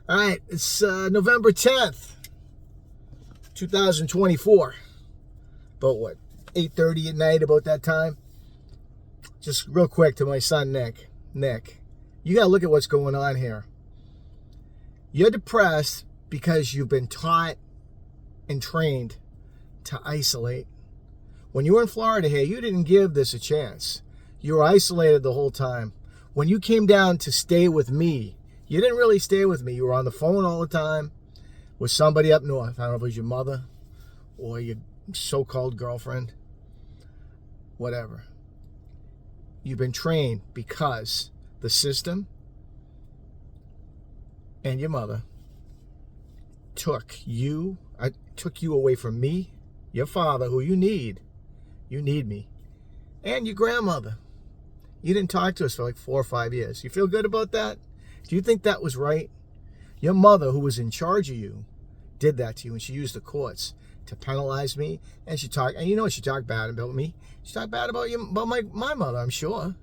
All right, it's November 10th, 2024. About what, 8:30 at night, about that time? Just real quick to my son, Nick. Nick, you got to look at what's going on here. You're depressed because you've been taught and trained to isolate. When you were in Florida here, you didn't give this a chance. You were isolated the whole time. When you came down to stay with me, you didn't really stay with me. You were on the phone all the time with somebody up north. I don't know if it was your mother or your so-called girlfriend. Whatever. You've been trained because the system and your mother took you away from me, your father, who you need me, and your grandmother. You didn't talk to us for like 4 or 5 years. You feel good about that? Do you think that was right? Your mother, who was in charge of you, did that to you, and she used the courts to penalize me. And she talked, and you know, she talked bad about me. She talked bad about you, about my mother, I'm sure.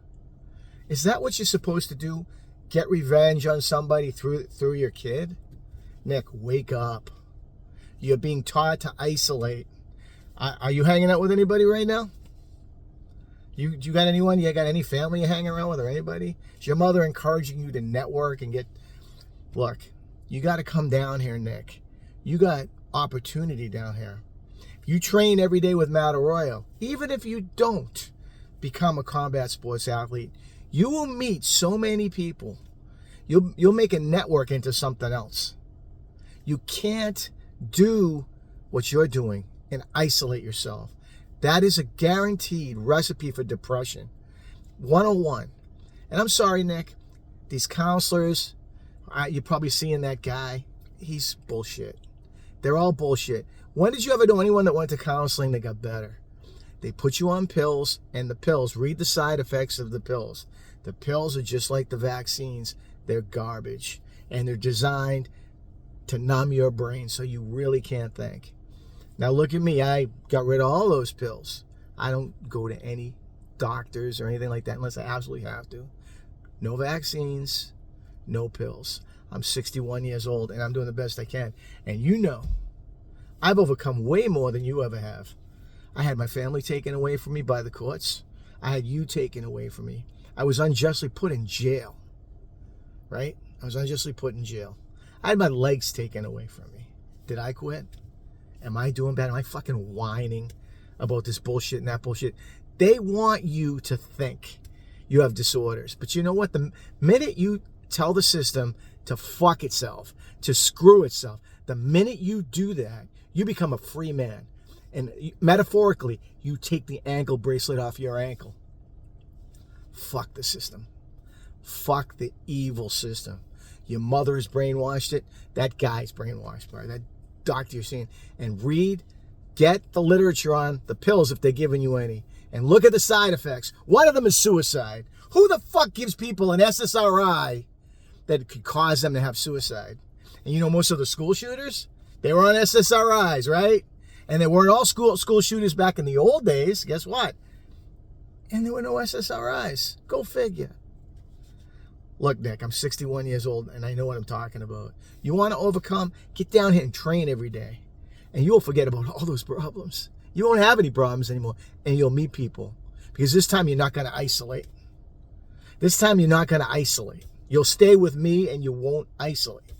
Is that what you're supposed to do? Get revenge on somebody through your kid? Nick, wake up. You're being taught to isolate. Are you hanging out with anybody right now? You got anyone? You got any family you're hanging around with or anybody? Is your mother encouraging you to network and get... Look, you got to come down here, Nick. You got opportunity down here. You train every day with Matt Arroyo. Even if you don't become a combat sports athlete, you will meet so many people. You'll make a network into something else. You can't do what you're doing and isolate yourself. That is a guaranteed recipe for depression. 101. And I'm sorry, Nick, these counselors, you're probably seeing that guy. He's bullshit. They're all bullshit. When did you ever know anyone that went to counseling that got better? They put you on pills, and the pills, read the side effects of the pills. The pills are just like the vaccines. They're garbage. And they're designed to numb your brain so you really can't think. Now look at me. I got rid of all those pills. I don't go to any doctors or anything like that unless I absolutely have to. No vaccines, no pills. I'm 61 years old and I'm doing the best I can. And you know, I've overcome way more than you ever have. I had my family taken away from me by the courts. I had you taken away from me. I was unjustly put in jail, right? I was unjustly put in jail. I had my legs taken away from me. Did I quit? Am I doing bad? Am I fucking whining about this bullshit and that bullshit? They want you to think you have disorders. But you know what? The minute you tell the system to fuck itself, to screw itself, the minute you do that, you become a free man. And metaphorically, you take the ankle bracelet off your ankle. Fuck the system. Fuck the evil system. Your mother has brainwashed it. That guy's brainwashed by that doctor you're seeing. And get the literature on the pills if they're giving you any. And look at the side effects. One of them is suicide. Who the fuck gives people an SSRI that could cause them to have suicide? And you know, most of the school shooters, they were on SSRIs, right? And they weren't all school shooters back in the old days. Guess what? And there were no SSRIs. Go figure. Look, Nick, I'm 61 years old and I know what I'm talking about. You want to overcome? Get down here and train every day. And you'll forget about all those problems. You won't have any problems anymore. And you'll meet people. Because this time you're not going to isolate. This time you're not going to isolate. You'll stay with me and you won't isolate.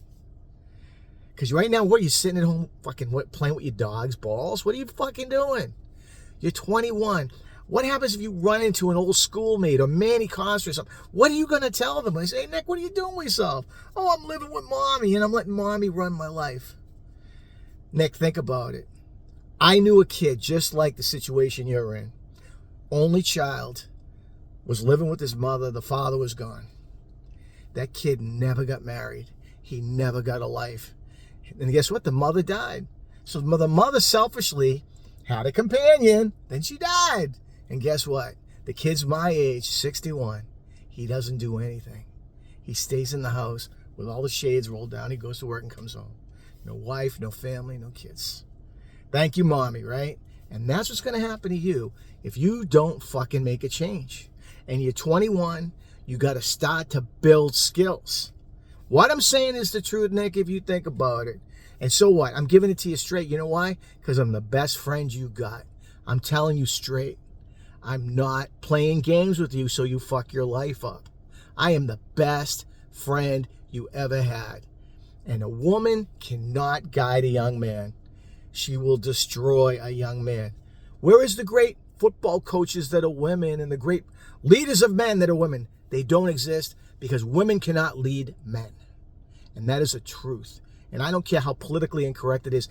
Because right now, what, you sitting at home fucking playing with your dog's balls? What are you fucking doing? You're 21. What happens if you run into an old schoolmate or Manny Costa or something? What are you going to tell them? I say, hey, Nick, what are you doing with yourself? Oh, I'm living with mommy and I'm letting mommy run my life. Nick, think about it. I knew a kid just like the situation you're in. Only child, was living with his mother. The father was gone. That kid never got married. He never got a life. And guess what? The mother died. So the mother selfishly had a companion. Then she died. And guess what? The kid's my age, 61. He doesn't do anything. He stays in the house with all the shades rolled down. He goes to work and comes home. No wife, no family, no kids. Thank you, mommy, right? And that's what's going to happen to you if you don't fucking make a change. And you're 21, you got to start to build skills. What I'm saying is the truth, Nick, if you think about it. And so what? I'm giving it to you straight. You know why? Because I'm the best friend you got. I'm telling you straight. I'm not playing games with you so you fuck your life up. I am the best friend you ever had. And a woman cannot guide a young man. She will destroy a young man. Where is the great football coaches that are women and the great leaders of men that are women? They don't exist because women cannot lead men. And that is a truth. And I don't care how politically incorrect it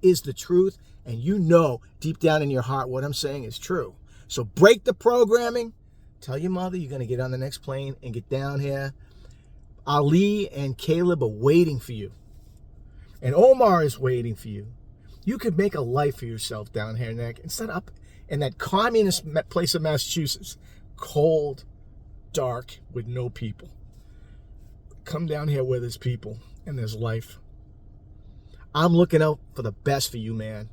is the truth. And you know deep down in your heart what I'm saying is true. So break the programming. Tell your mother you're going to get on the next plane and get down here. Ali and Caleb are waiting for you. And Omar is waiting for you. You could make a life for yourself down here, Nick. Instead up in that communist place of Massachusetts. Cold, dark, with no people. Come down here where there's people and there's life. I'm looking out for the best for you, man.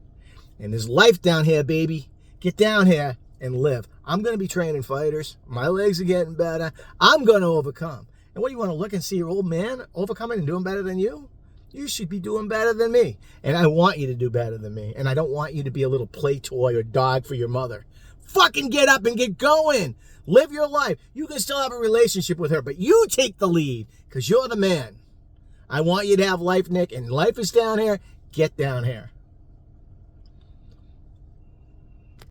And there's life down here, baby. Get down here and live. I'm going to be training fighters. My legs are getting better. I'm going to overcome. And what do you want to look and see your old man overcoming and doing better than you? You should be doing better than me. And I want you to do better than me. And I don't want you to be a little play toy or dog for your mother. Fucking get up and get going. Live your life. You can still have a relationship with her, but you take the lead because you're the man. I want you to have life, Nick, and life is down here. Get down here.